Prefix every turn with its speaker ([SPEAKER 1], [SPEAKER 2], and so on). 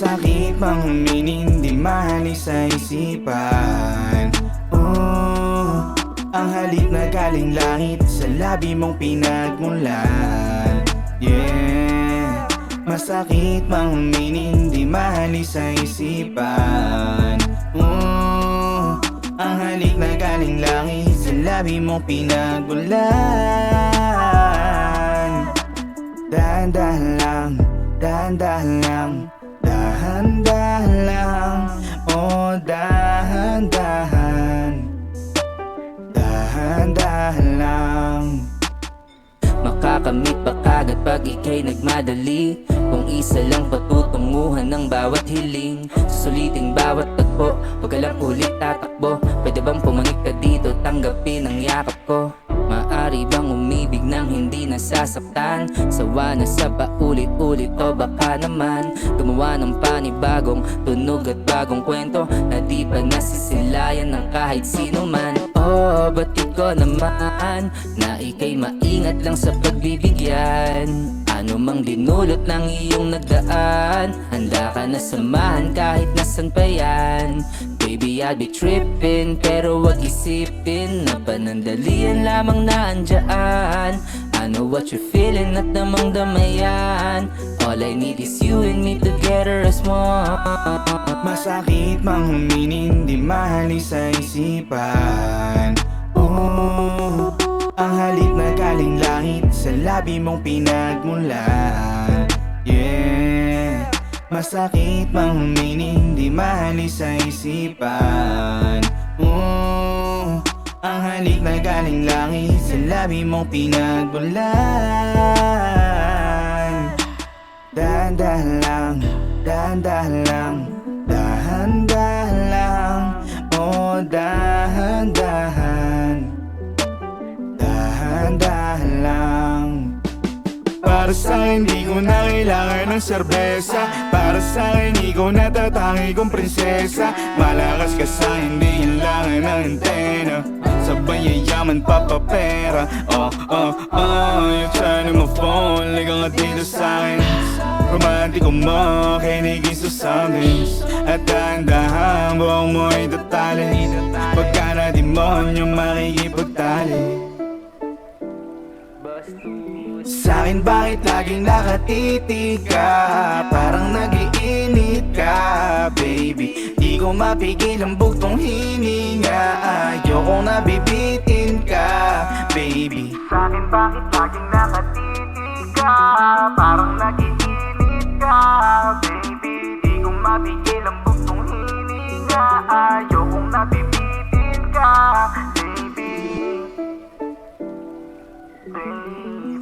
[SPEAKER 1] Masakit mang huminin, di mahalis sa isipan. Ang halik na galing langit, sa labi mong pinagmulan. Yeah. Masakit mang huminin, di mahalis sa isipan. Ang halik na galing langit, sa labi mong pinagmulan. Dahan-dahan lang, dahan-dahan lang, dahan-dahan lang, oh dahan-dahan, dahan-dahan lang.
[SPEAKER 2] Makakamit pa kagad pag ika'y nagmadali. Kung isa lang patutunguhan ng bawat hiling, susuliting bawat tagpo, huwag ka lang ulit tatakbo. Pwede bang pumanik ka dito, tanggapin ang yakap ko? Maari bang umibig nang hindi nasasaktan? Sawa na sa paulit-ulit o baka naman gumawa ng panibagong tunog at bagong kwento na di pa nasisilayan ng kahit sino man. Oh, batid ko naman na ika'y maingat lang sa pagbibigyan. Ano mang dinulot ng iyong nagdaan, handa ka na samahan kahit nasan pa yan. Baby, I'll be trippin', pero wag isipin na panandalian lamang na andyan. I know what you're feeling at namang damayan. All I need is you and me together as one.
[SPEAKER 1] Masakit mang huminin, di mahalis sa isipan. Ang halik na galing langit, sa labi mong pinagmulan. Yeah. Masakit mang huminin, di mahalis sa isipan. Ang halik na galing langit, sa labi mong pinagmulan. Dahan-dahan lang, dahan-dahan lang, dahan-dahan lang, oh dahan-dahan, dahan-dahan lang. Para sa'kin di ko na kailangan ng serbesa, para sa'kin ikaw na tatangi kong prinsesa. Malakas ka sa'kin, di kailangan ng antena, sabay yayaman papapera. You're turning my phone, liga nga dito sa'kin. Romantiko mo, kinigin sa something. At dahan-dahan, buhok mo ay tatali. Pagka na demonyo makikipagtali. Sa'kin bakit laging nakatitig ka? Parang nag-iinit ka, baby. Di ko mapigil ang bugtong hininga. Ayokong nabibitin ka, baby. Sa'kin bakit laging nakatitig ka? Parang nag-iinit ka, baby. Di ko mapigil ang bugtong hininga. Ayokong nabibitin ka, baby. Baby,